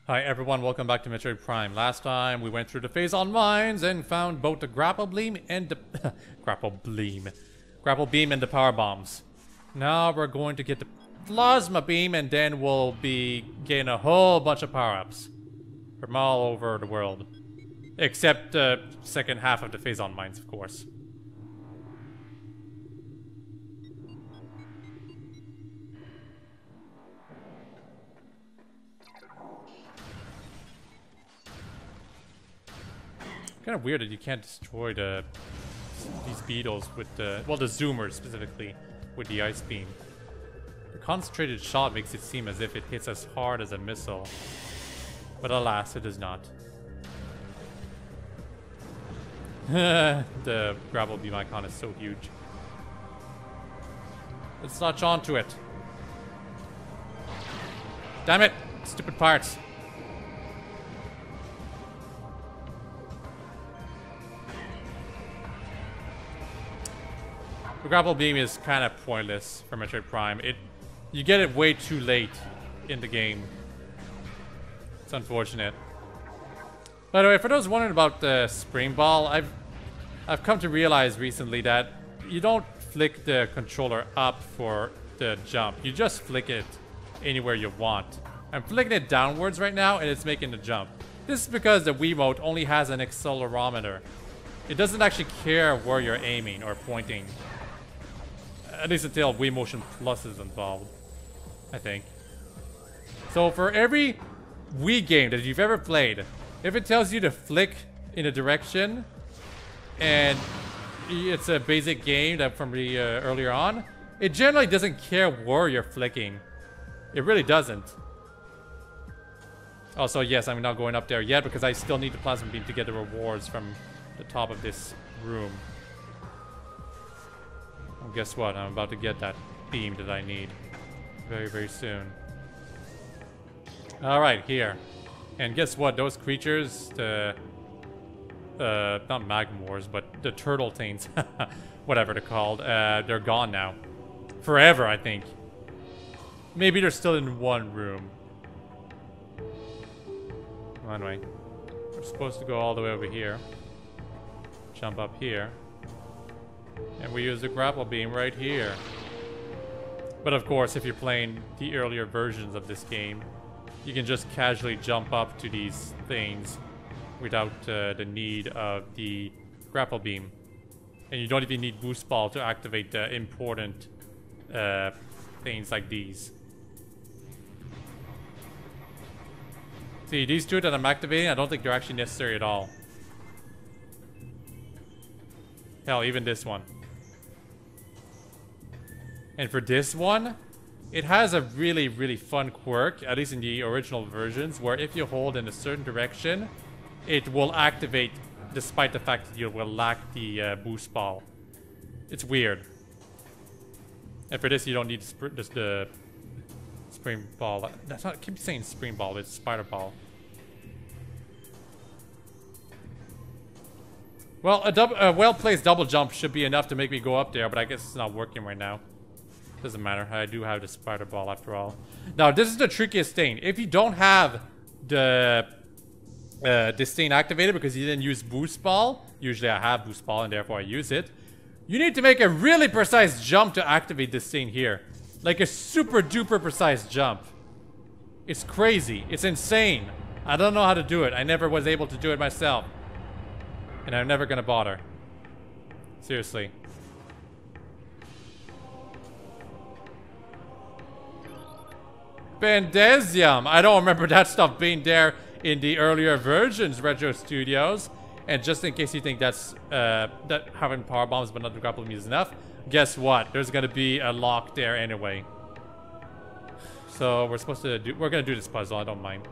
Hi everyone, welcome back to Metroid Prime. Last time we went through the phase on mines and found both the grapple beam and the grapple beam and the power bombs. Now we're going to get the plasma beam and then we'll be getting a whole bunch of power-ups from all over the world. Except the second half of the phase on mines, of course. Kind of weird that you can't destroy these beetles with the, well, the zoomers specifically, with the ice beam. The concentrated shot makes it seem as if it hits as hard as a missile, but alas, it does not. The grapple beam icon is so huge. Let's latch onto it. Damn it! Stupid parts. The grapple beam is kind of pointless for Metroid Prime. You get it way too late in the game. It's unfortunate. By the way, for those wondering about the spring ball, I've come to realize recently that you don't flick the controller up for the jump. You just flick it anywhere you want. I'm flicking it downwards right now and it's making the jump. This is because the Wiimote only has an accelerometer. It doesn't actually care where you're aiming or pointing. At least until Wii Motion Plus is involved, I think. So for every Wii game that you've ever played, if it tells you to flick in a direction, and it's a basic game that from the earlier on, it generally doesn't care where you're flicking. It really doesn't. Also, yes, I'm not going up there yet because I still need the plasma beam to get the rewards from the top of this room. Well, guess what? I'm about to get that beam that I need very, very soon. Alright, here. And guess what? Those creatures, the... not magmors, but the turtle taints, whatever they're called, they're gone now. Forever, I think. Maybe they're still in one room. Well, anyway. We're supposed to go all the way over here. Jump up here. And we use the grapple beam right here. But of course, if you're playing the earlier versions of this game, you can just casually jump up to these things without the need of the grapple beam. And you don't even need boost ball to activate the important things like these. See, these two that I'm activating, I don't think they're actually necessary at all. Hell, even this one. And for this one, it has a really, really fun quirk, at least in the original versions, where if you hold in a certain direction, it will activate despite the fact that you will lack the boost ball. It's weird. And for this, you don't need the spring ball. That's not, I keep saying spring ball, it's spider ball. Well, a well-placed double jump should be enough to make me go up there, but I guess it's not working right now. Doesn't matter. I do have the spider ball after all. Now, this is the trickiest thing. If you don't have the this thing activated because you didn't use boost ball, usually I have boost ball and therefore I use it, you need to make a really precise jump to activate this thing here. Like a super duper precise jump. It's crazy. It's insane. I don't know how to do it. I never was able to do it myself. And I'm never gonna bother. Seriously. Bandesium! I don't remember that stuff being there in the earlier versions, Retro Studios. And just in case you think that's that having power bombs but not the grapple beam is enough, guess what? There's gonna be a lock there anyway. So we're gonna do this puzzle, I don't mind.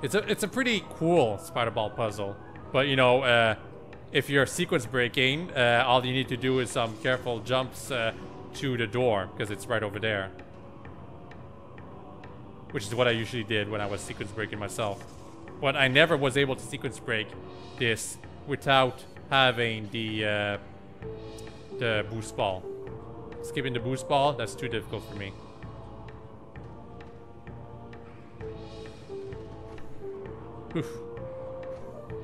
It's a pretty cool spider ball puzzle, but you know, if you're sequence breaking, all you need to do is some careful jumps to the door because it's right over there, which is what I usually did when I was sequence breaking myself. But I never was able to sequence break this without having the boost ball. Skipping the boost ball, that's too difficult for me. Oof.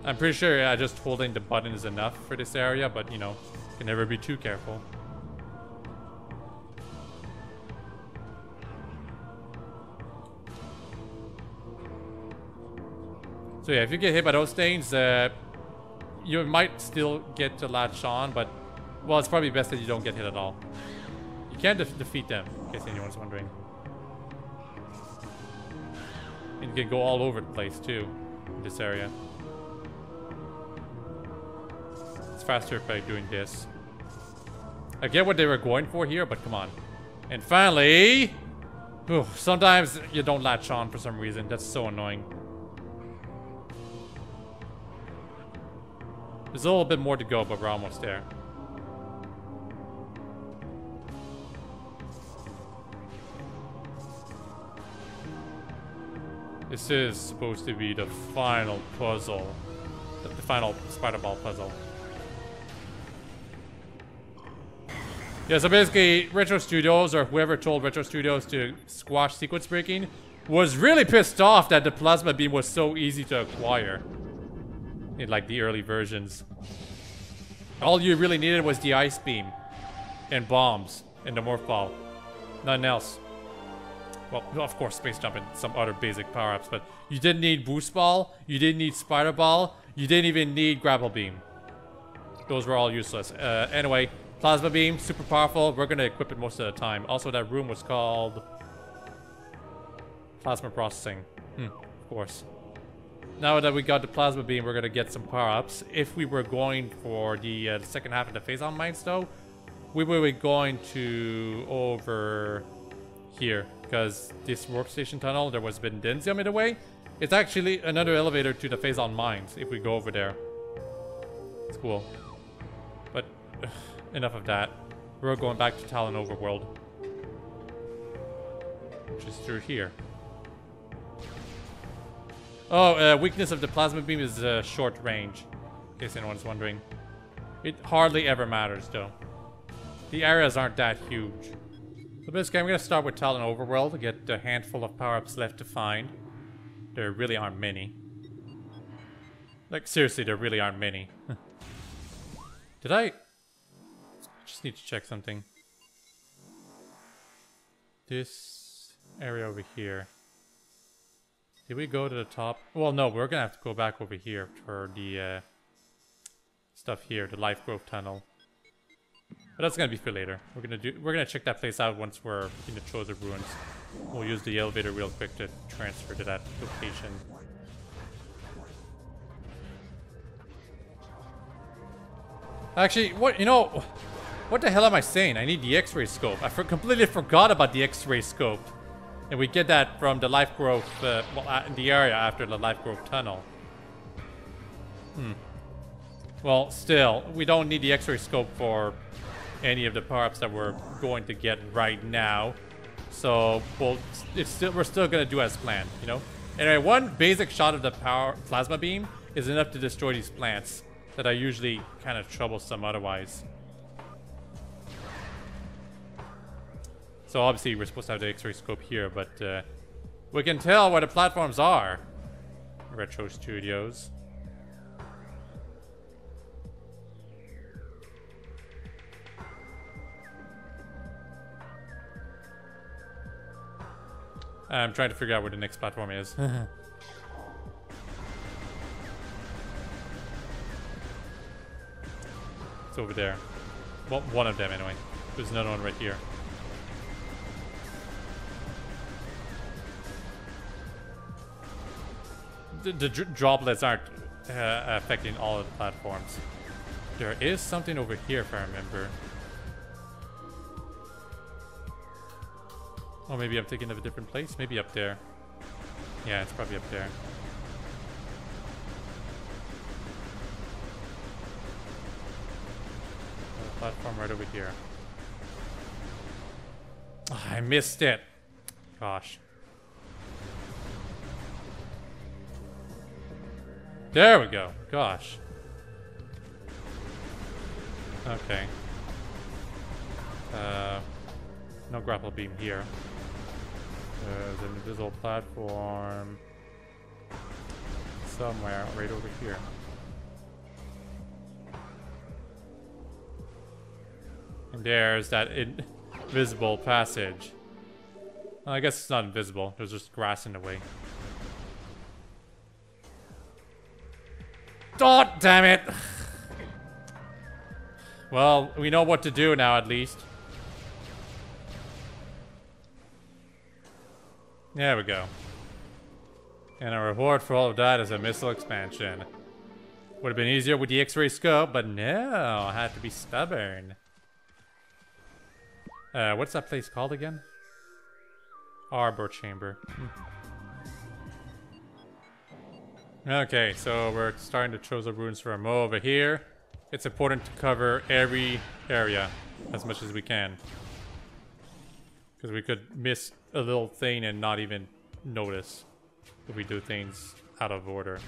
I'm pretty sure just holding the button is enough for this area, but you know, can never be too careful. So yeah, if you get hit by those things, you might still get to latch on, but well, it's probably best that you don't get hit at all. You can't defeat them, in case anyone's wondering. And you can go all over the place too, in this area. It's faster by doing this. I get what they were going for here, but come on. And finally, sometimes you don't latch on for some reason. That's so annoying. There's a little bit more to go, but we're almost there. This is supposed to be the final puzzle. The final spider ball puzzle. Yeah, so basically, Retro Studios, or whoever told Retro Studios to squash sequence breaking, was really pissed off that the plasma beam was so easy to acquire. In like the early versions. All you really needed was the ice beam. And bombs. And the morph ball. Nothing else. Well, of course, space jump and some other basic power-ups, but you didn't need boost ball, you didn't need spider ball, you didn't even need grapple beam. Those were all useless. Anyway, plasma beam, super powerful. We're gonna equip it most of the time. Also, that room was called plasma processing. Of course. Now that we got the plasma beam, we're gonna get some power-ups. If we were going for the second half of the phase-on mines, though, we were going to over here, because this workstation tunnel, there was Bendenzium in the way. It's actually another elevator to the phase-on mines if we go over there. It's cool. But enough of that. We're going back to Talon Overworld, which is through here. Oh, weakness of the plasma beam is short range, in case anyone's wondering. It hardly ever matters, though. The areas aren't that huge. So basically, I'm going to start with Talon Overworld to get a handful of power-ups left to find. There really aren't many. Like, seriously, there really aren't many. Did I just need to check something. This area over here. Did we go to the top? Well, no, we're gonna have to go back over here for the stuff here, the life growth tunnel. But that's gonna be for later. We're gonna check that place out once we're in the Chosen Ruins. We'll use the elevator real quick to transfer to that location. Actually, what the hell am I saying? I need the X-ray scope. I completely forgot about the X-ray scope. And we get that from the life growth, in the area after the life growth tunnel. Well, still, we don't need the X-ray scope for any of the power-ups that we're going to get right now. So, we're still gonna do as planned, you know? Anyway, one basic shot of the plasma beam is enough to destroy these plants that are usually kind of troublesome otherwise. So obviously we're supposed to have the X-ray scope here, but we can tell where the platforms are. Retro Studios. I'm trying to figure out where the next platform is. It's over there. Well, one of them anyway. There's another one right here. The droplets aren't affecting all of the platforms. There is something over here if I remember. Oh, maybe I'm thinking of a different place? Maybe up there. Yeah, it's probably up there. Platform right over here. Oh, I missed it. Gosh. There we go. Gosh. Okay. No grapple beam here. There's an invisible platform. somewhere right over here. And there's that invisible passage. Well, I guess it's not invisible. There's just grass in the way. God damn it! Well, we know what to do now, at least. There we go. And a reward for all of that is a missile expansion. Would have been easier with the X-ray scope, but no, I had to be stubborn. What's that place called again? Arbor Chamber. Okay, so we're starting to choose the runes for a mo over here. It's important to cover every area as much as we can. Because we could miss a little thing and not even notice if we do things out of order.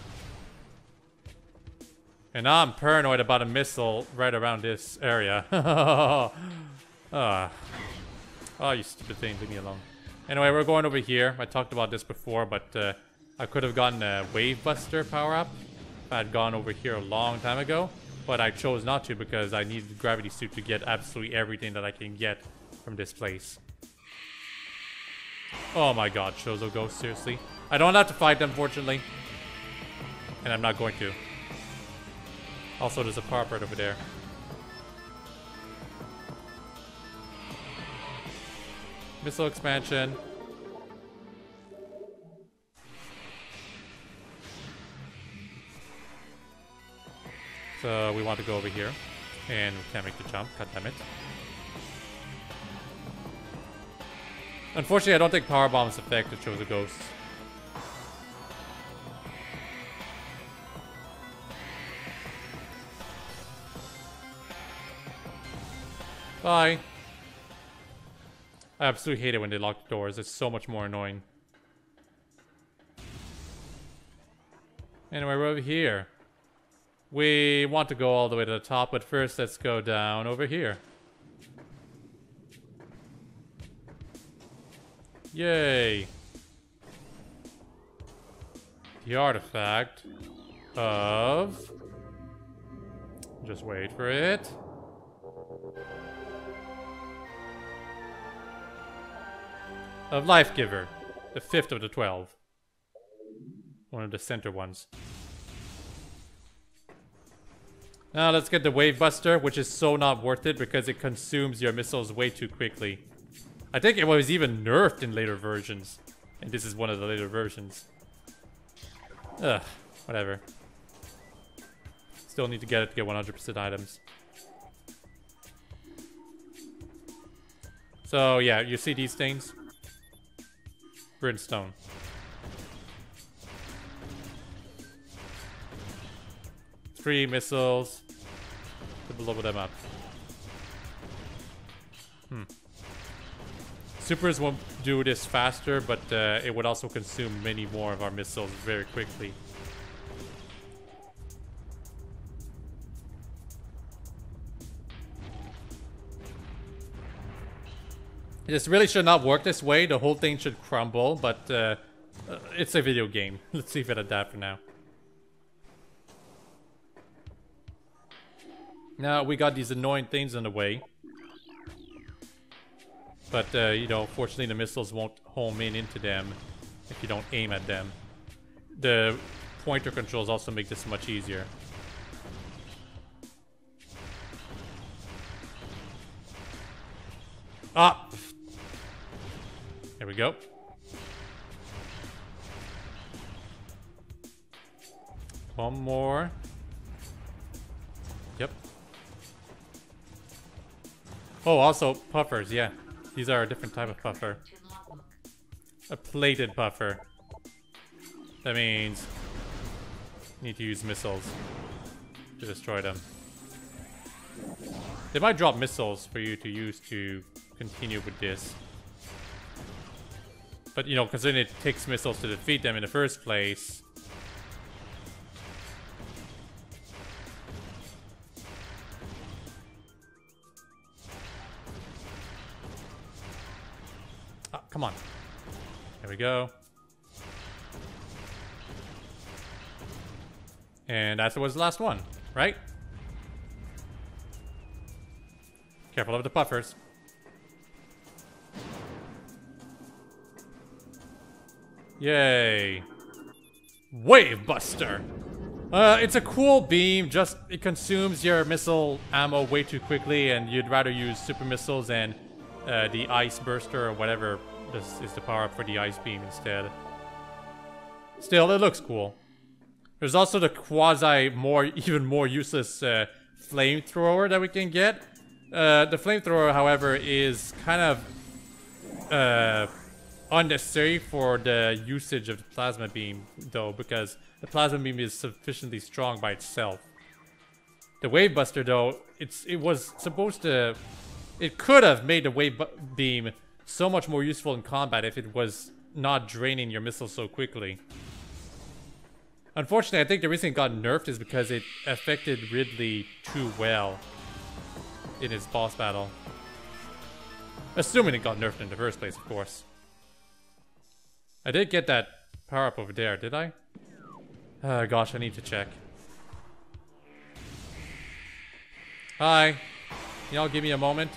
And now I'm paranoid about a missile right around this area. Oh, you stupid thing, leave me alone. Anyway, we're going over here. I talked about this before, but I could have gotten a Wave Buster power-up if I had gone over here a long time ago. But I chose not to because I needed the gravity suit to get absolutely everything that I can get from this place. Oh my god, Chozo Ghost, seriously. I don't have to fight them, fortunately. And I'm not going to. Also, there's a power part over there. Missile expansion. So we want to go over here. And we can't make the jump, god damn it. Unfortunately, I don't think power bombs affect the Chozo Ghosts. Bye. I absolutely hate it when they lock the doors. It's so much more annoying. Anyway, we're over here. We want to go all the way to the top, but first let's go down over here. Yay! The artifact of... Just wait for it. Of Life Giver. The 5th of the 12. One of the center ones. Now let's get the Wave Buster, which is so not worth it because it consumes your missiles way too quickly. I think it was even nerfed in later versions. And this is one of the later versions. Ugh, whatever. Still need to get it to get 100% items. So yeah, you see these things? Brimstone. Three missiles to blow them up. Supers won't do this faster, but it would also consume many more of our missiles very quickly. This really should not work this way. The whole thing should crumble, but it's a video game. Let's leave it at that for now. Now, we got these annoying things in the way. But, you know, fortunately the missiles won't home in into them if you don't aim at them. The pointer controls also make this much easier. Ah! There we go. One more. Yep. Oh, also puffers, yeah. These are a different type of puffer. A plated puffer. That means you need to use missiles to destroy them. They might drop missiles for you to use to continue with this. But, you know, considering it takes missiles to defeat them in the first place. Ah, come on. There we go. And that was the last one, right? Careful of the puffers. Yay. Wave Buster. It's a cool beam, just it consumes your missile ammo way too quickly, and you'd rather use super missiles and the ice burster or whatever this is the power up for the ice beam instead. Still, it looks cool. There's also the even more useless flamethrower that we can get. The flamethrower, however, is kind of unnecessary for the usage of the plasma beam, though, because the plasma beam is sufficiently strong by itself. The wave buster, though, it was supposed to... It could have made the wave beam so much more useful in combat if it was not draining your missiles so quickly. Unfortunately, I think the reason it got nerfed is because it affected Ridley too well in his boss battle. Assuming it got nerfed in the first place, of course. I did get that power up over there, did I? Gosh, I need to check. Hi. Y'all give me a moment.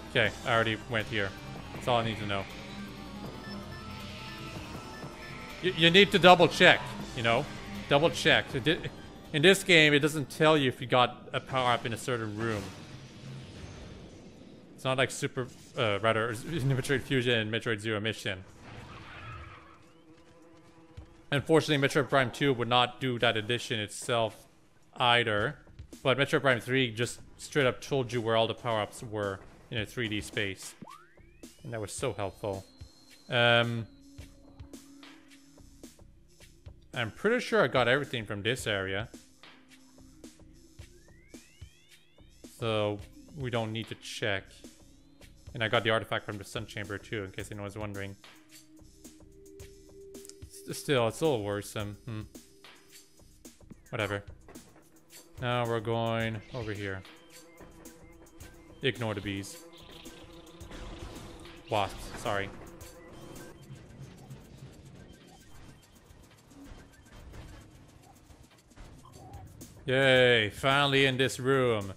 Okay, I already went here. That's all I need to know. You need to double check, you know? Double check. In this game, it doesn't tell you if you got a power up in a certain room. It's not like rather, Metroid Fusion and Metroid Zero Mission. Unfortunately, Metroid Prime 2 would not do that addition itself either. But Metroid Prime 3 just straight up told you where all the power-ups were in a 3D space. And that was so helpful. I'm pretty sure I got everything from this area. So we don't need to check. And I got the artifact from the Sun Chamber too, in case anyone was wondering. Still, it's a little worrisome. Whatever. Now we're going over here. Ignore the bees. Wasps, sorry. Yay, finally in this room.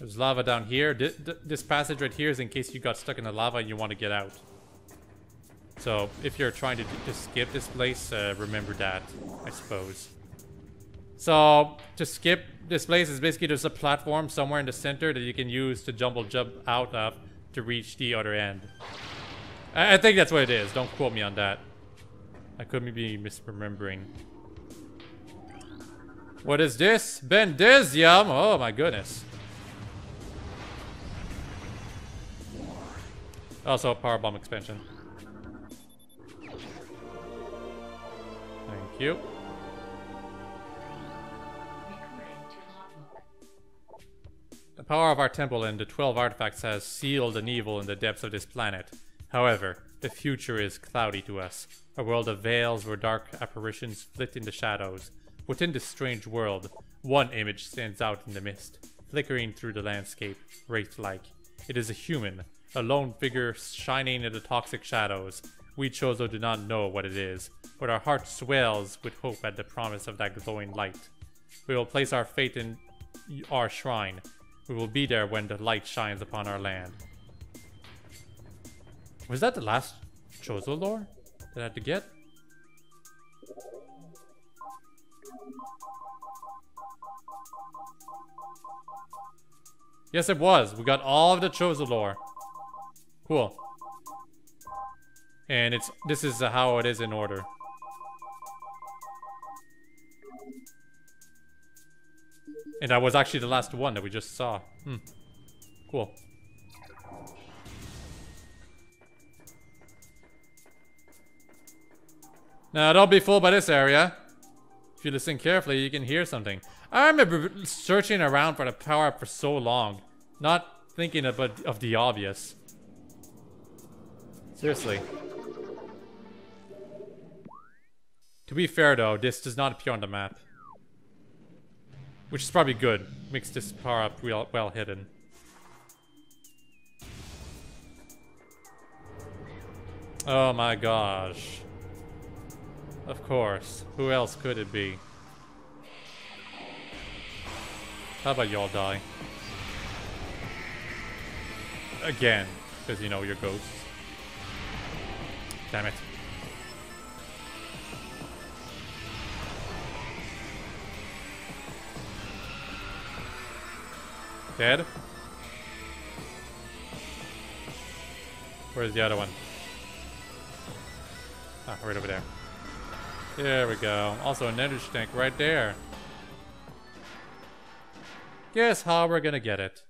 There's lava down here. This passage right here is in case you got stuck in the lava and you want to get out. So, if you're trying to just skip this place, remember that, I suppose. So, to skip this place is basically there's a platform somewhere in the center that you can use to jump out of to reach the other end. I think that's what it is. Don't quote me on that. I could be misremembering. What is this? Bendizium! Oh my goodness. Also a power bomb expansion. Thank you. The power of our temple and the 12 artifacts has sealed an evil in the depths of this planet. However, the future is cloudy to us. A world of veils where dark apparitions flit in the shadows. Within this strange world, one image stands out in the mist, flickering through the landscape, wraith-like. It is a human, a lone figure shining in the toxic shadows. We Chozo do not know what it is, but our heart swells with hope at the promise of that glowing light. We will place our faith in our shrine. We will be there when the light shines upon our land. Was that the last Chozo lore that I had to get? Yes, it was. We got all of the Chozo lore. Cool. And this is how it is in order. And that was actually the last one that we just saw. Cool. Now, don't be fooled by this area. If you listen carefully, you can hear something. I remember searching around for the power-up for so long. Not thinking of the obvious. Seriously. To be fair though, this does not appear on the map. Which is probably good. Makes this power-up well hidden. Oh my gosh. Of course. Who else could it be? How about y'all die? Again. Because you know you're ghosts. Damn it. Dead? Where's the other one? Ah, right over there. There we go. Also another stink right there. Guess how we're gonna get it.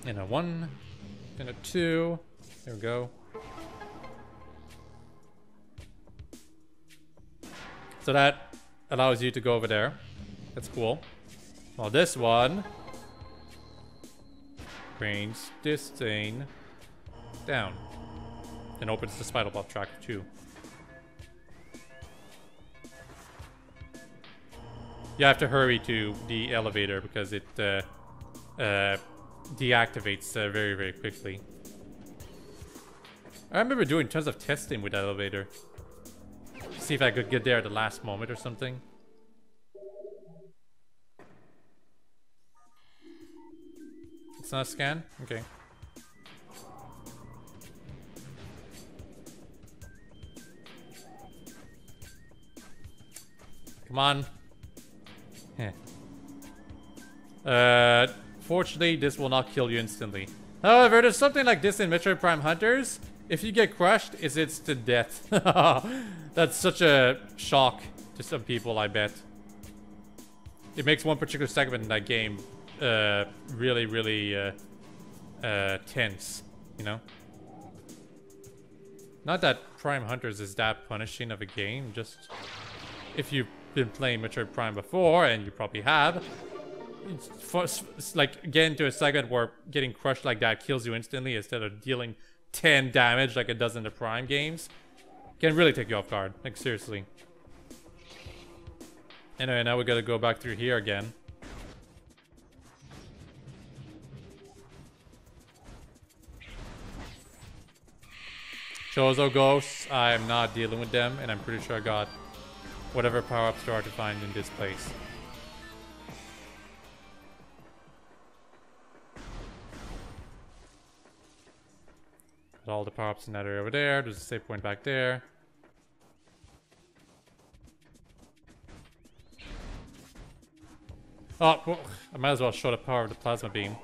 And a 1. And a 2. There we go. So that allows you to go over there. That's cool. Well, this one brings this thing down and opens the spiral block track too. You have to hurry to the elevator because it deactivates very, very quickly. I remember doing tons of testing with that elevator. See if I could get there at the last moment or something. It's not a scan? Okay. Come on. Fortunately, this will not kill you instantly. However, there's something like this in Metroid Prime Hunters. If you get crushed, it's instant death. That's such a shock to some people, I bet. It makes one particular segment in that game really, really tense, you know? Not that Prime Hunters is that punishing of a game, just if you've been playing Metroid Prime before, and you probably have, it's like getting into a segment where getting crushed like that kills you instantly instead of dealing 10 damage like it does in the Prime games. Can really take you off guard, like seriously. Anyway, now we gotta go back through here again. Chozo ghosts, I'm not dealing with them, and I'm pretty sure I got whatever power-ups there are to find in this place. Got all the power-ups in that area over there. There's a save point back there. Oh, well, I might as well show the power of the plasma beam.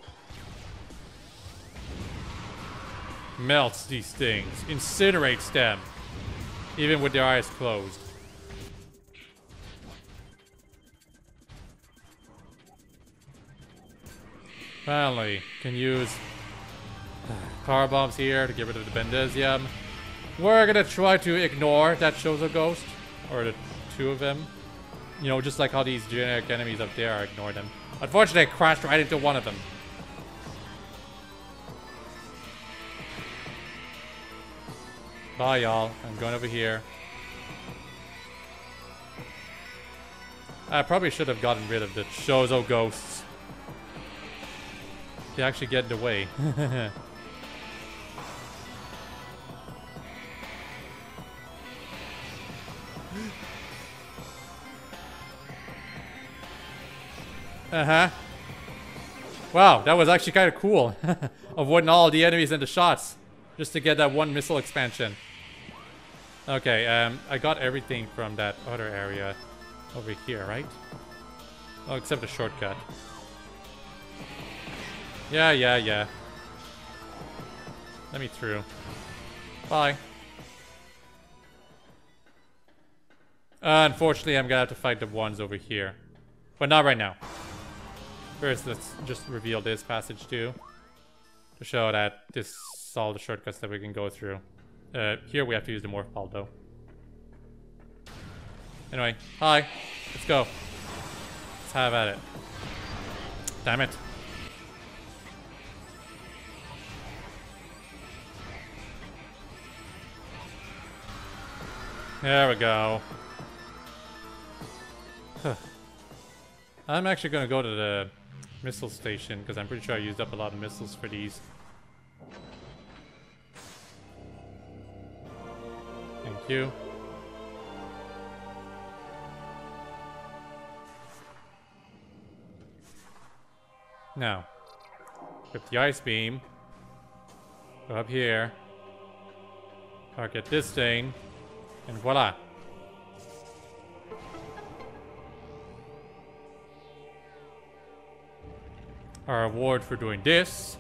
Melts these things. Incinerates them. Even with their eyes closed. Finally, can use power bombs here to get rid of the Bendesium. We're gonna try to ignore that Chozo ghost. Or the two of them. You know, just like how these generic enemies up there, I ignore them. Unfortunately, I crashed right into one of them. Bye, y'all. I'm going over here. I probably should have gotten rid of the Chozo ghosts. They actually get in the way. Uh-huh. Wow, that was actually kind of cool. Avoiding all the enemies and the shots. Just to get that one missile expansion. Okay, I got everything from that other area over here, right? Oh, except the shortcut. Yeah. Let me through. Bye. Unfortunately, I'm gonna have to fight the ones over here. But not right now. First, let's just reveal this passage too. To show that this is all the shortcuts that we can go through. Here we have to use the morph ball though. Anyway, hi. Let's go. Let's have at it. Damn it. There we go. I'm actually gonna go to the missile station because I'm pretty sure I used up a lot of missiles for these Thank you. Now, with the ice beam, go up here, target this thing, and voila. Our reward for doing this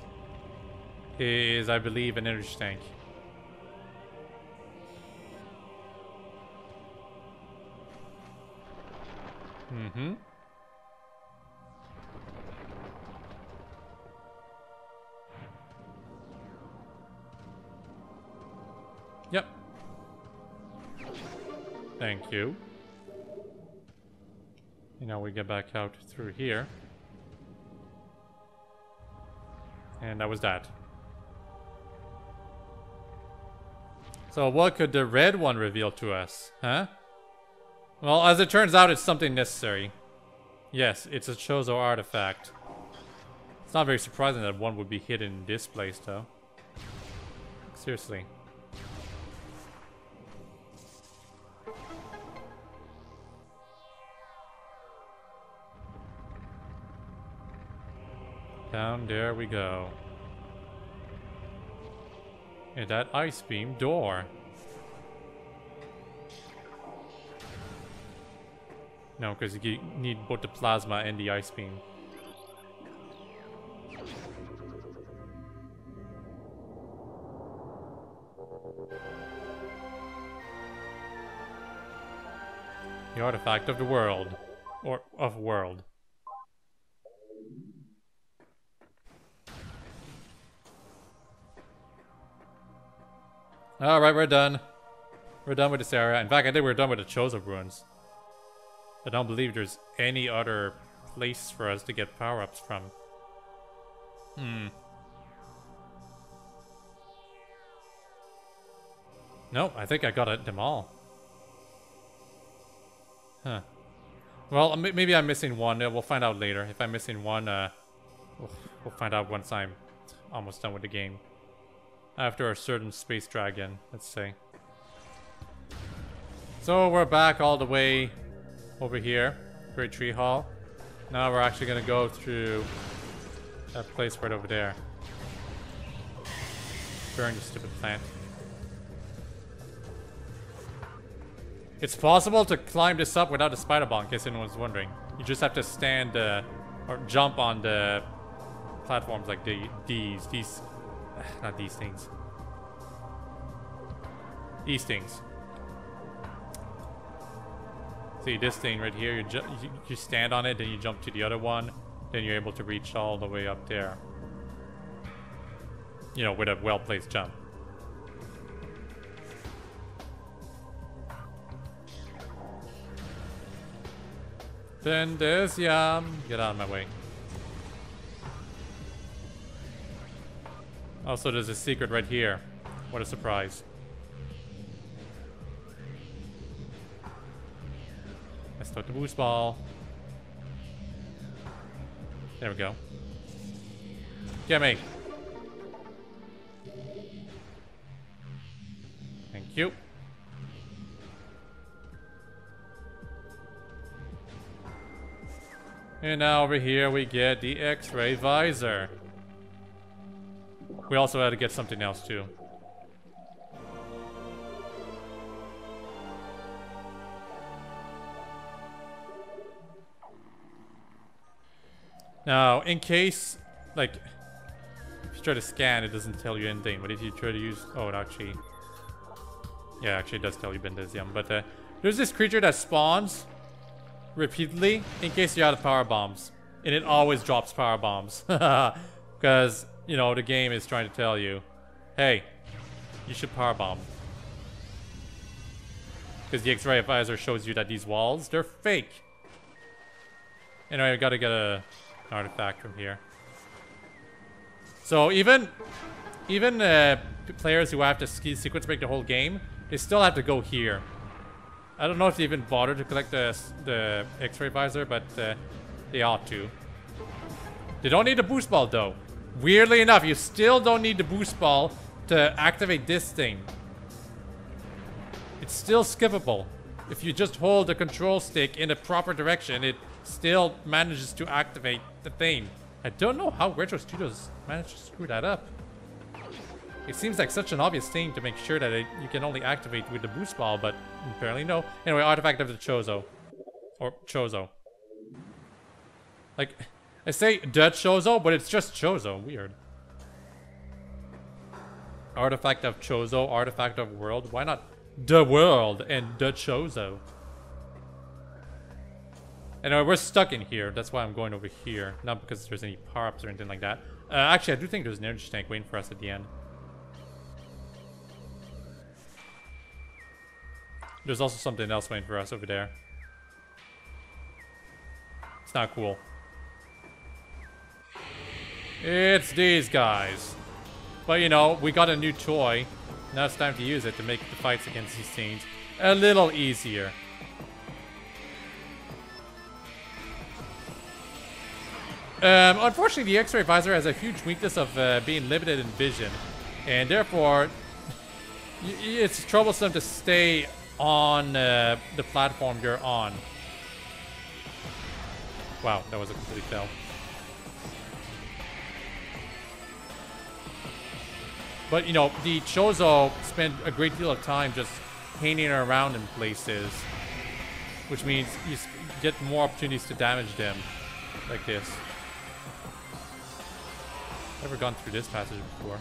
is, I believe, an energy tank. Mm-hmm. Yep. Thank you. And now we get back out through here. And that was that. So what could the red one reveal to us? Huh? Well, as it turns out, it's something necessary. Yes, it's a Chozo artifact. It's not very surprising that one would be hidden in this place, though. Seriously. Down there we go. And that ice beam door. No, because you need both the plasma and the ice beam. The artifact of the world. Or of world. Alright, we're done. We're done with this area. In fact, I think we're done with the Chozo ruins. I don't believe there's any other place for us to get power-ups from. Nope, I think I got them all. Huh. Well, maybe I'm missing one. We'll find out later. If I'm missing one, we'll find out once I'm almost done with the game. After a certain space dragon, let's say. So we're back all the way over here, Great Tree Hall. Now we're actually gonna go through that place right over there. Burn the stupid plant. It's possible to climb this up without a spider bomb, in case anyone's wondering. You just have to stand or jump on the platforms like these. Not these things. These things. See this thing right here, you stand on it, then you jump to the other one, then you're able to reach all the way up there. You know, with a well-placed jump. Then there's Yam. Get out of my way. Also, there's a secret right here. What a surprise. Let's start the boost ball. There we go. Get me. Thank you. And now over here we get the X-ray visor. We also had to get something else too. Now, in case, like, if you try to scan, it doesn't tell you anything. But if you try to use, oh, it actually, yeah, actually it does tell you Bendezium. But there's this creature that spawns repeatedly in case you're out of power bombs, and it always drops power bombs because, you know, the game is trying to tell you, hey, you should power bomb, because the X-ray visor shows you that these walls, they're fake. Anyway, I gotta get an artifact from here. So even players who have to sequence break the whole game, they still have to go here. I don't know if they even bother to collect the X-ray visor, but they ought to. They don't need a boost ball though. Weirdly enough, you still don't need the boost ball to activate this thing. It's still skippable. If you just hold the control stick in the proper direction, it still manages to activate the thing. I don't know how Retro Studios managed to screw that up. It seems like such an obvious thing to make sure that you can only activate with the boost ball, but apparently no. Anyway, artifact of the Chozo. Or Chozo. Like, I say the Chozo, but it's just Chozo. Weird. Artifact of Chozo, artifact of world. Why not the world and the Chozo? Anyway, we're stuck in here. That's why I'm going over here. Not because there's any power-ups or anything like that. Actually, I do think there's an energy tank waiting for us at the end. There's also something else waiting for us over there. It's not cool. It's these guys. But you know, we got a new toy. Now it's time to use it to make the fights against these things a little easier. Unfortunately, the X-ray visor has a huge weakness of being limited in vision. And therefore, it's troublesome to stay on the platform you're on. Wow, that was a complete fail. But, you know, the Chozo spend a great deal of time just hanging around in places. Which means you get more opportunities to damage them. Like this. Never gone through this passage before.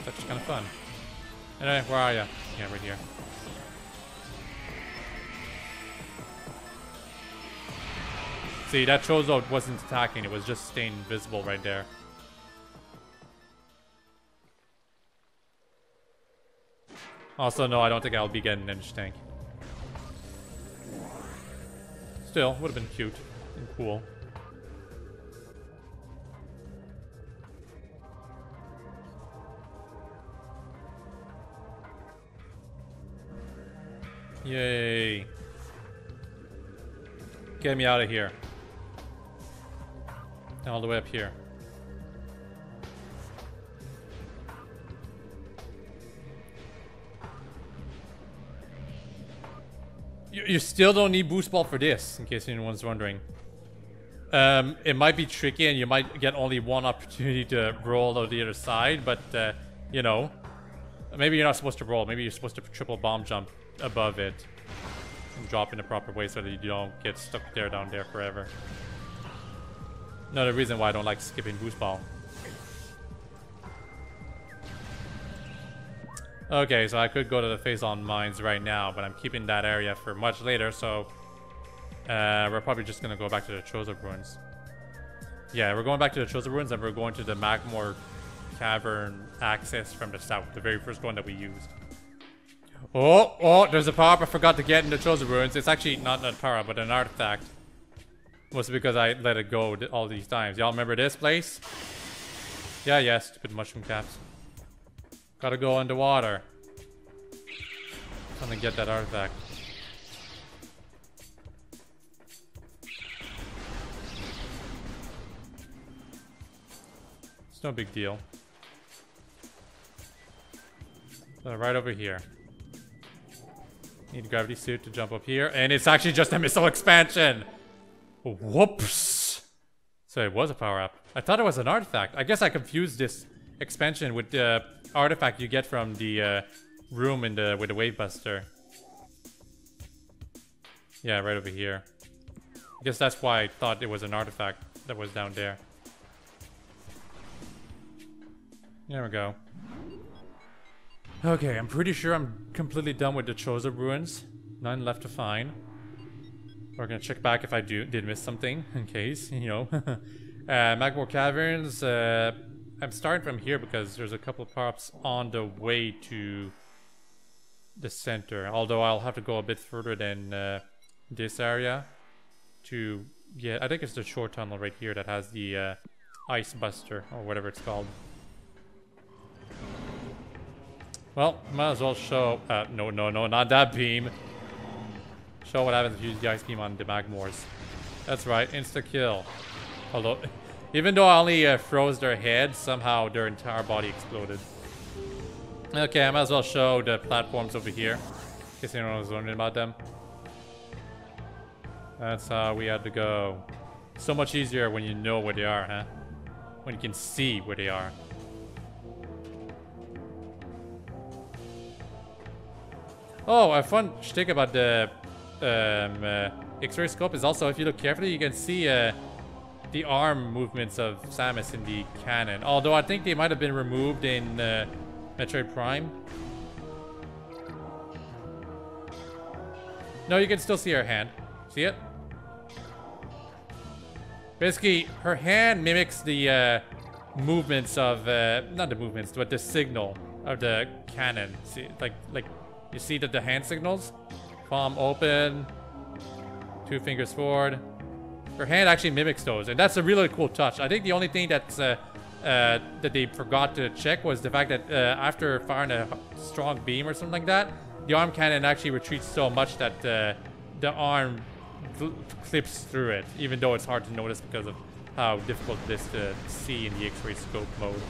It's actually kind of fun. Anyway, where are you? Yeah, right here. See, that Chozo wasn't attacking, it was just staying invisible right there. Also, no, I don't think I'll be getting an energy tank. Still, would have been cute and cool. Yay. Get me out of here. All the way up here. You still don't need boost ball for this, in case anyone's wondering. It might be tricky and you might get only one opportunity to roll on the other side, but, you know. Maybe you're not supposed to roll. Maybe you're supposed to triple bomb jump above it. And drop in the proper way so that you don't get stuck there down there forever. Another reason why I don't like skipping boost ball. Okay, so I could go to the Phazon Mines right now, but I'm keeping that area for much later, so we're probably just gonna go back to the Chozo Ruins. Yeah, we're going back to the Chozo Ruins and we're going to the Magmore Cavern access from the south, the very first one that we used. Oh, there's a power-up I forgot to get in the Chozo Ruins. It's actually not a power-up, but an artifact. Mostly because I let it go all these times. Y'all remember this place? Yeah, stupid mushroom caps. Gotta go underwater. I'm gonna get that artifact. It's no big deal. So right over here. Need a gravity suit to jump up here. And it's actually just a missile expansion! Whoops! So it was a power-up. I thought it was an artifact. I guess I confused this expansion with the artifact you get from the room in the with the wave buster. Yeah, right over here. I guess that's why I thought it was an artifact that was down there. There we go. Okay, I'm pretty sure I'm completely done with the Chozo Ruins. None left to find. We're gonna check back if I did miss something, in case, you know. Magmore Caverns, I'm starting from here because there's a couple of power-ups on the way to the center. Although I'll have to go a bit further than this area to get... I think it's the short tunnel right here that has the Ice Buster, or whatever it's called. Well, might as well show... no, not that beam. Show what happens if you use the Ice Beam on the Magmores. That's right, insta-kill. Although... Even though I only froze their head, somehow their entire body exploded. Okay, I might as well show the platforms over here, in case anyone was wondering about them. That's how we had to go. So much easier when you know where they are, huh? When you can see where they are. Oh, a fun shtick about the X-ray scope is also, if you look carefully, you can see the arm movements of Samus in the cannon. Although I think they might have been removed in Metroid Prime. No, you can still see her hand. See it? Basically, her hand mimics the movements of, not the movements, but the signal of the cannon. See, like you see that the hand signals? Palm open, 2 fingers forward. Her hand actually mimics those, and that's a really cool touch. I think the only thing that's that they forgot to check was the fact that after firing a strong beam or something like that, the arm cannon actually retreats so much that the arm clips through it, even though it's hard to notice because of how difficult it is to see in the X-ray scope mode.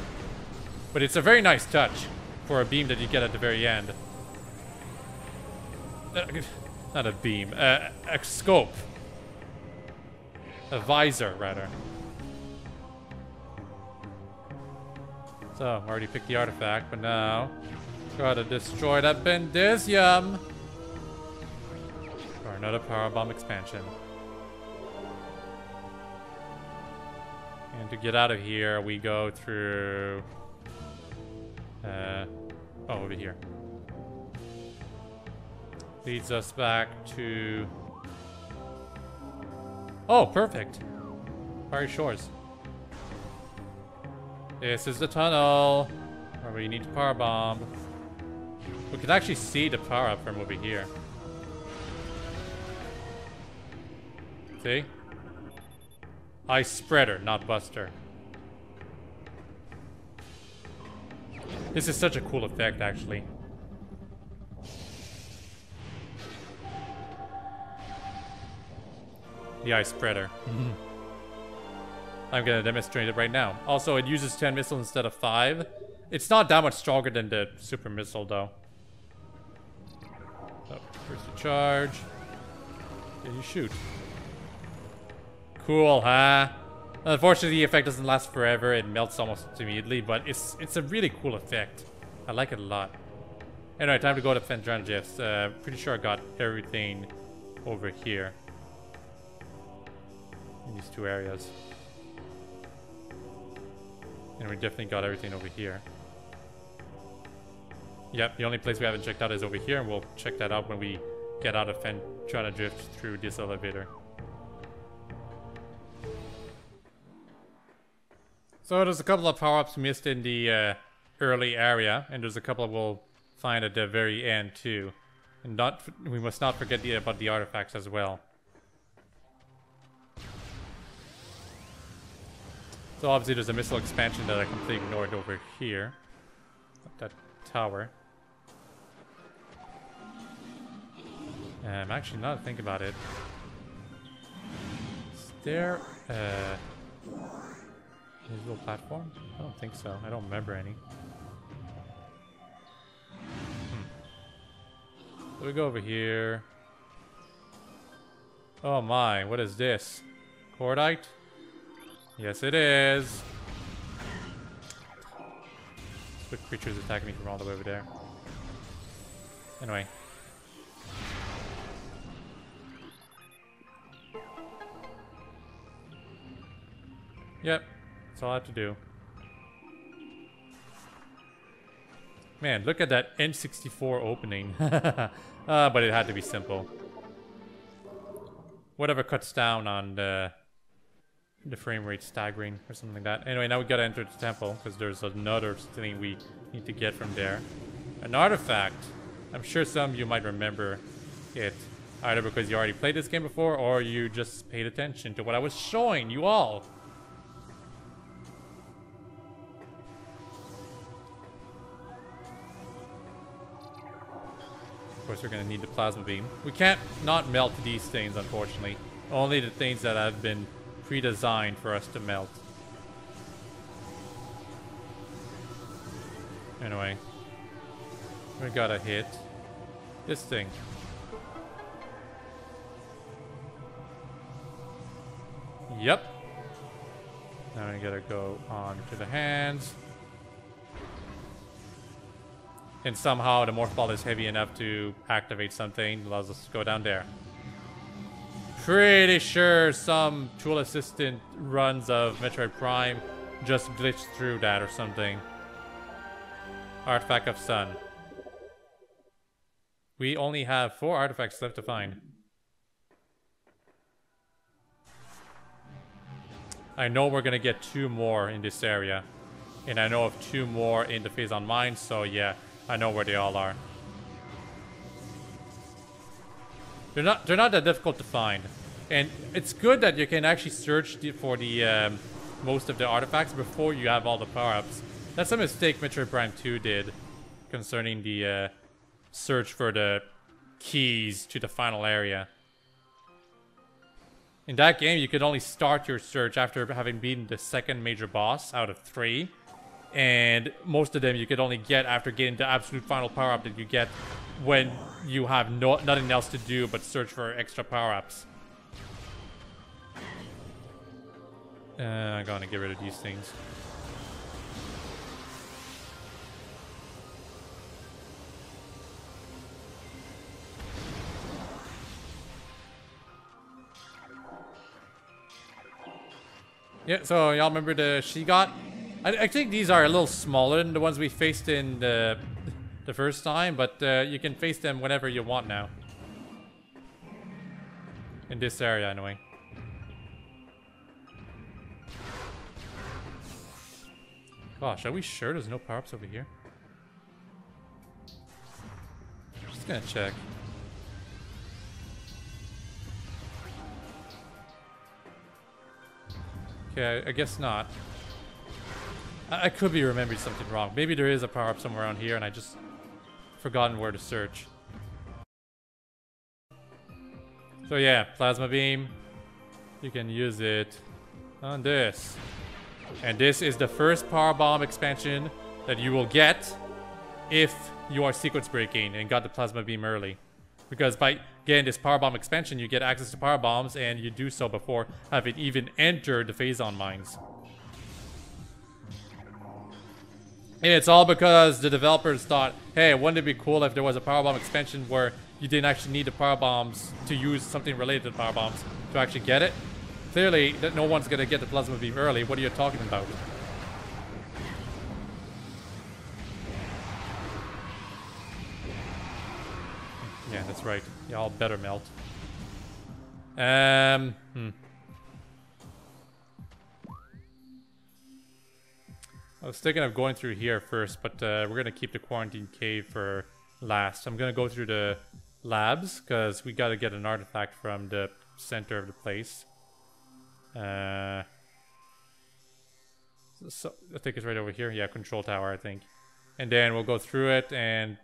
But it's a very nice touch for a beam that you get at the very end. Not a beam, a scope. A visor, rather. So, I already picked the artifact, but now gotta destroy that Bendisium for another power bomb expansion. And to get out of here, we go through over here. Leads us back to... Oh, perfect. Fiery Shores. This is the tunnel where we need to power bomb. We can actually see the power up from over here. See? Ice Spreader, not Buster. This is such a cool effect, actually. The Ice Spreader. I'm gonna demonstrate it right now. Also, it uses 10 missiles instead of 5. It's not that much stronger than the Super Missile, though. So, first to charge. Then you shoot. Cool, huh? Unfortunately, the effect doesn't last forever. It melts almost immediately, but it's a really cool effect. I like it a lot. Anyway, time to go to Fendrangif's. Pretty sure I got everything over here. In these 2 areas. And we definitely got everything over here. Yep, the only place we haven't checked out is over here, and we'll check that out when we get out of Fendrangif through this elevator. So there's a couple of power-ups missed in the early area, and there's a couple we'll find at the very end too. And we must not forget about the artifacts as well. So obviously there's a missile expansion that I completely ignored over here. That tower. Actually, now that I think about it, is there a little platform? I don't think so. I don't remember any. So we go over here. Oh my, what is this? Cordite? Yes, it is. Swift creatures attacking me from all the way over there. Anyway. Yep, that's all I have to do. Man, look at that N64 opening. But it had to be simple. Whatever cuts down on the frame rate staggering or something like that. Anyway, now we gotta enter the temple because there's another thing we need to get from there. An artifact. I'm sure some of you might remember it, either because you already played this game before or you just paid attention to what I was showing you all. Of course, we're gonna need the plasma beam. We can't not melt these things, unfortunately. Only the things that have been pre-designed for us to melt. Anyway. We gotta hit this thing. Yep. Now we gotta go on to the hands. And somehow the morph ball is heavy enough to activate something. Allows us to go down there. Pretty sure some tool assistant runs of Metroid Prime just glitched through that or something. Artifact of Sun. We only have 4 artifacts left to find. I know we're gonna get 2 more in this area. And I know of 2 more in the phase on mine, so yeah, I know where they all are. They're not that difficult to find. And it's good that you can actually search for the most of the artifacts before you have all the power-ups. That's a mistake Metroid Prime 2 did concerning the search for the keys to the final area. In that game, you could only start your search after having beaten the second major boss out of 3. And most of them you could only get after getting the absolute final power-up that you get when you have nothing else to do but search for extra power-ups. I'm gonna get rid of these things. Yeah, so y'all remember the she got? I think these are a little smaller than the ones we faced in the first time, but you can face them whenever you want now. In this area, anyway. Gosh, are we sure there's no power-ups over here? Just gonna check. Okay, I guess not. I could be remembering something wrong. Maybe there is a power-up somewhere around here and I just forgotten where to search. So yeah, plasma beam. You can use it on this. And this is the first power bomb expansion that you will get if you are sequence breaking and got the plasma beam early. Because by getting this power bomb expansion, you get access to power bombs and you do so before having even entered the Phazon mines. And it's all because the developers thought, hey, wouldn't it be cool if there was a power bomb expansion where you didn't actually need the power bombs to use something related to the power bombs to actually get it? Clearly, that no one's gonna get the plasma beam early. What are you talking about? Yeah, that's right. Y'all better melt. I was thinking of going through here first, but we're gonna keep the quarantine cave for last. I'm gonna go through the labs because we gotta get an artifact from the center of the place. So I think it's right over here. Yeah, control tower, I think. And then we'll go through it and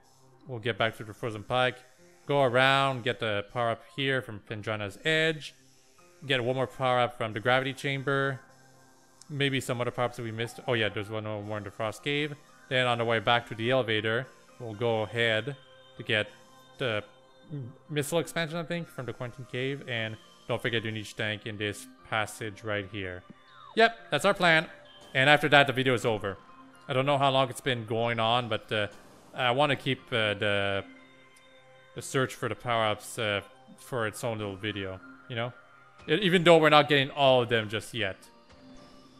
we'll get back to the frozen pike. Go around, get the power up here from Pendrana's edge. Get one more power up from the gravity chamber. Maybe some other power ups that we missed. Oh yeah, there's one more in the frost cave. Then on the way back to the elevator, we'll go ahead to get the missile expansion, I think, from the quarantine cave. And don't forget to niche tank in this passage right here. Yep, that's our plan. And after that, the video is over. I don't know how long it's been going on, but I want to keep the search for the power-ups for its own little video, you know? Even though we're not getting all of them just yet.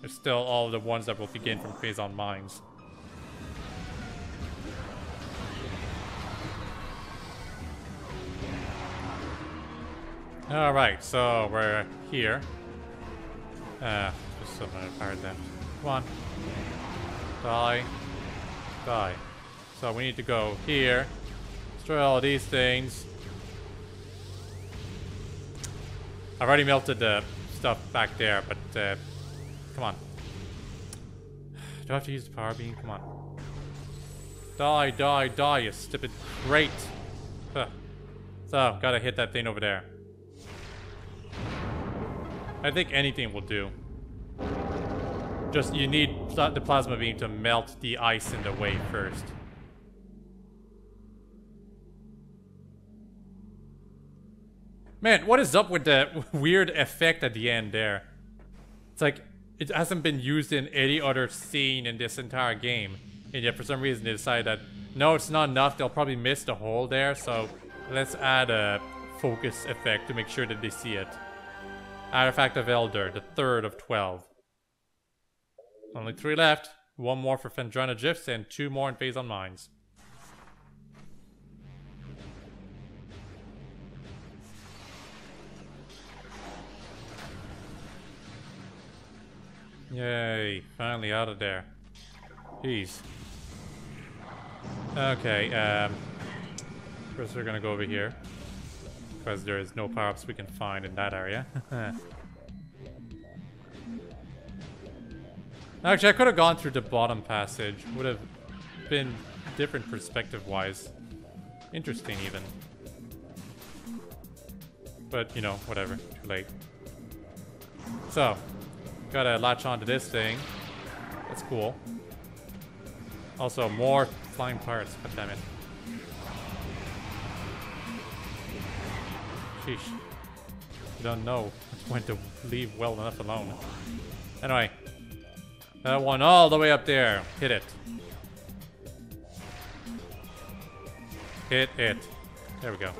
There's still all the ones that will be gained from Phazon mines. Alright, so we're here. Just some fire them. Come on. Die. Die. So we need to go here. Destroy all of these things. I've already melted the stuff back there, but come on. Do I have to use the power beam? Come on. Die, die, die, you stupid crate. Huh. So, gotta hit that thing over there. I think anything will do. Just, you need the plasma beam to melt the ice in the way first. Man, what is up with the weird effect at the end there? It's like, it hasn't been used in any other scene in this entire game. And yet for some reason they decided that, no, it's not enough, they'll probably miss the hole there, so let's add a focus effect to make sure that they see it. Artifact of Elder, the third of 12. Only 3 left. 1 more for Phendrana Gifts and 2 more in Phazon Mines. Yay, finally out of there. Jeez. Okay, first we're gonna go over here. Because there is no power-ups we can find in that area. Actually, I could have gone through the bottom passage. Would have been different perspective-wise. Interesting, even. But, you know, whatever. Too late. So, gotta latch onto this thing. That's cool. Also, more flying parts. God damn it. Sheesh. You don't know when to leave well enough alone. Anyway. That one all the way up there. Hit it. Hit it. There we go.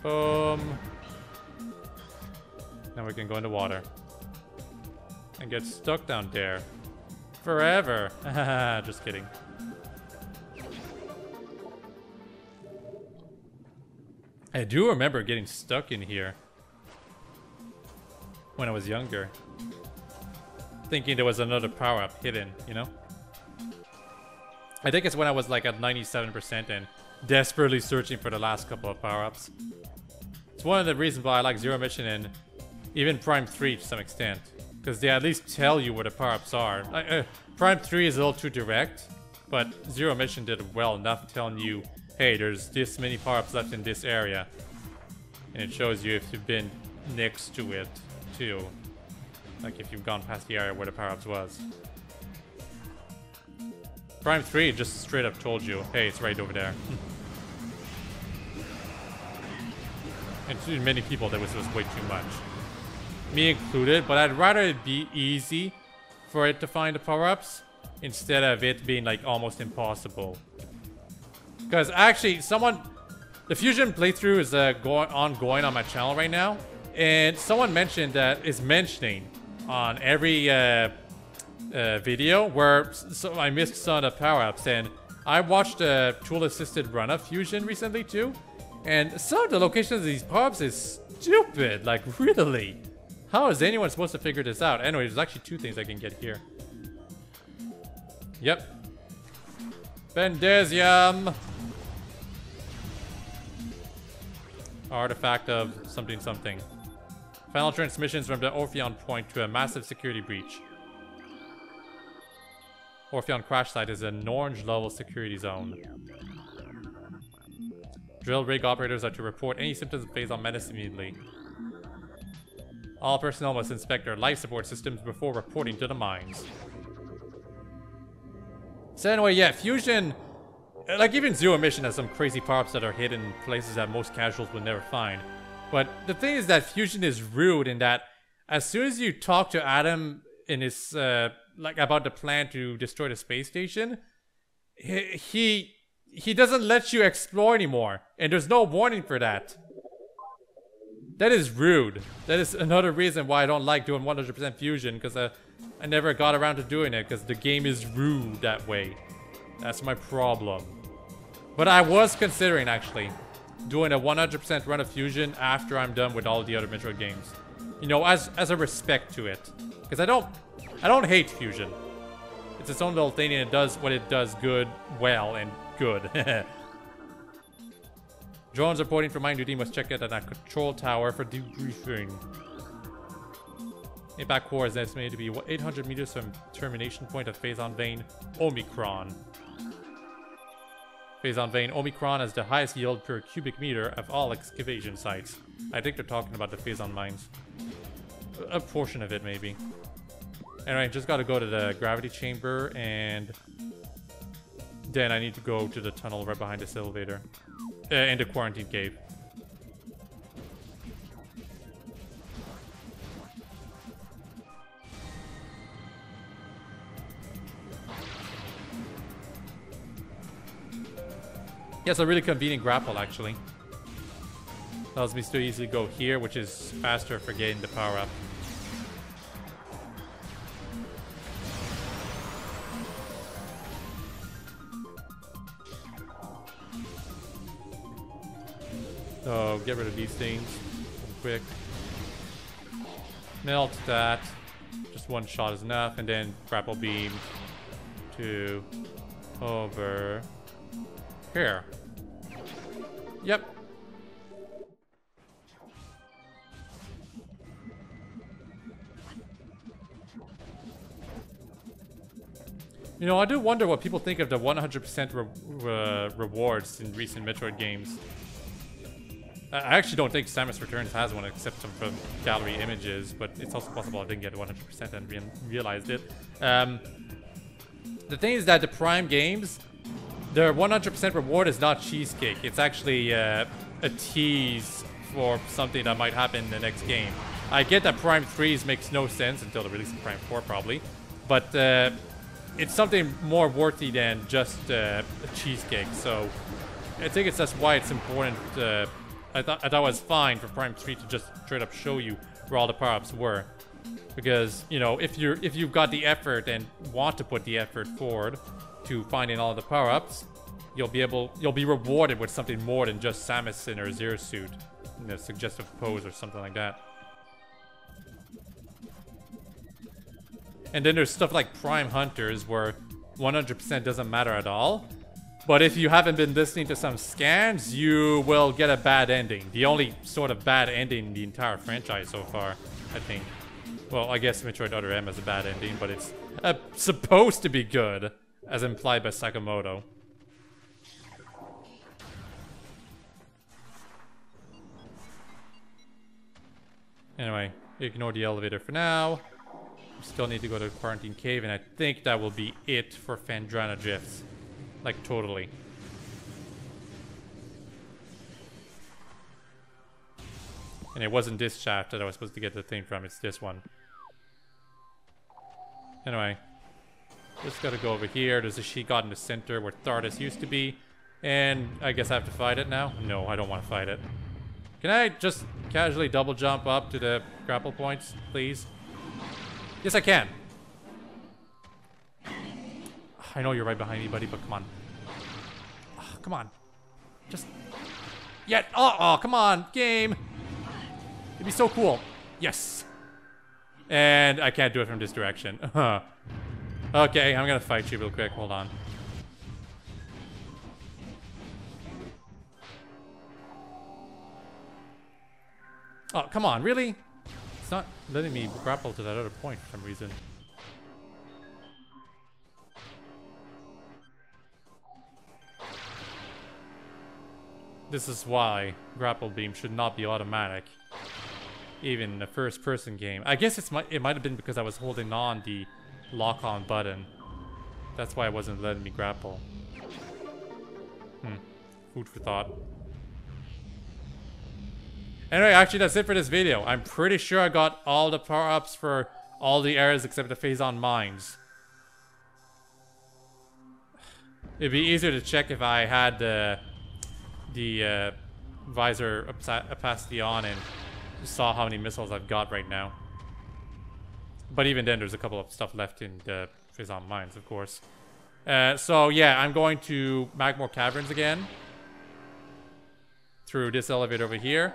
Boom. Now we can go in the water. And get stuck down there. Forever. Just kidding. I do remember getting stuck in here. When I was younger. Thinking there was another power-up hidden, you know? I think it's when I was like at 97% and desperately searching for the last couple of power-ups. It's one of the reasons why I like Zero Mission and even Prime 3 to some extent. Because they at least tell you where the power-ups are. Prime 3 is a little too direct, but Zero Mission did well enough telling you, hey, there's this many power-ups left in this area. And it shows you if you've been next to it. Too. Like if you've gone past the area where the power-ups was. Prime 3 just straight up told you, hey, it's right over there. And to many people that was just way too much. Me included, but I'd rather it be easy for it to find the power-ups instead of it being like almost impossible. Because actually the Fusion playthrough is ongoing on my channel right now. And someone mentioned that is mentioning on every video where I missed some of the power-ups, and I watched a tool-assisted run of Fusion recently too, and some of the locations of these power-ups is stupid, like really. How is anyone supposed to figure this out? Anyway, there's actually 2 things I can get here. Yep. Bendesium! Artifact of something something. Final transmissions from the Orpheon point to a massive security breach. Orpheon crash site is an orange level security zone. Drill rig operators are to report any symptoms of Phazon menace immediately. All personnel must inspect their life support systems before reporting to the mines. So anyway, yeah, Fusion, like even Zero Mission has some crazy power-ups that are hidden in places that most casuals would never find. But the thing is that Fusion is rude in that as soon as you talk to Adam in his, like about the plan to destroy the space station, he doesn't let you explore anymore. And there's no warning for that. That is rude. That is another reason why I don't like doing 100% Fusion, because I never got around to doing it, because the game is rude that way. That's my problem. But I was considering, actually, doing a 100% run of Fusion after I'm done with all the other Metroid games. You know, as a respect to it. Because I don't hate Fusion. It's its own little thing and it does what it does good, well, and good. Drones reporting from Mine Duty must check it at a control tower for debriefing. Impact core is estimated to be 800 meters from termination point of Phazon Vein, Omicron. Phazon Vein. Omicron has the highest yield per cubic meter of all excavation sites. I think they're talking about the Phazon mines. A portion of it, maybe. Anyway, just gotta go to the gravity chamber, and then I need to go to the tunnel right behind this elevator. In the quarantine cave. Yeah, it's a really convenient grapple, actually. Allows me to easily go here, which is faster for getting the power up. So, get rid of these things quick. Melt that. Just one shot is enough, and then grapple beam to over here. Yep. You know, I do wonder what people think of the 100% rewards in recent Metroid games. I actually don't think Samus Returns has one except some from gallery images, but it's also possible I didn't get 100% and realized it. The thing is that the Prime games, their 100% reward is not cheesecake. It's actually a tease for something that might happen in the next game. I get that Prime 3s makes no sense until the release of Prime 4 probably, but it's something more worthy than just a cheesecake. So I think that's why it's important. I thought it was fine for Prime 3 to just straight up show you where all the power-ups were, because you know if you've got the effort and want to put the effort forward to finding all the power-ups, you'll be rewarded with something more than just Samus in her Zero suit, in a suggestive pose or something like that. And then there's stuff like Prime Hunters where 100% doesn't matter at all. But if you haven't been listening to some scans, you will get a bad ending. The only sort of bad ending in the entire franchise so far, I think. Well, I guess Metroid Other M has a bad ending, but it's supposed to be good, as implied by Sakamoto. Anyway, ignore the elevator for now. We still need to go to the quarantine cave, and I think that will be it for Phandrana Drifts. Like, totally. And it wasn't this shaft that I was supposed to get the thing from, it's this one. Anyway. Just gotta go over here. There's a sheet god in the center where Thardus used to be. And I guess I have to fight it now? No, I don't want to fight it. Can I just casually double jump up to the grapple points, please? Yes, I can. I know you're right behind me, buddy, but come on. Oh, come on. Just... Yeah. Oh, come on. Game. It'd be so cool. Yes. And I can't do it from this direction. Okay, I'm gonna fight you real quick. Hold on. Oh, come on. Really? It's not letting me grapple to that other point for some reason. This is why grapple beam should not be automatic, even in a first-person game. I guess it might have been because I was holding on the lock-on button. That's why it wasn't letting me grapple. Food for thought. Anyway, actually, that's it for this video. I'm pretty sure I got all the power-ups for all the areas except the Phazon mines. It'd be easier to check if I had the visor opacity on and saw how many missiles I've got right now. But even then, there's a couple of stuff left in the Phazon mines, of course. So yeah, I'm going to Magmore Caverns again. Through this elevator over here.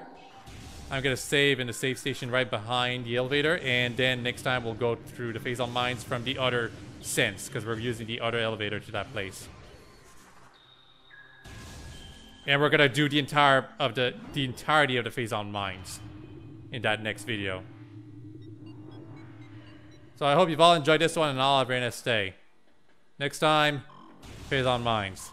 I'm gonna save in the save station right behind the elevator, and then next time we'll go through the Phazon mines from the other sense, because we're using the other elevator to that place. And we're gonna do the entirety of the Phazon mines in that next video. So I hope you've all enjoyed this one, and all have a very nice day. Next time, Phazon mines.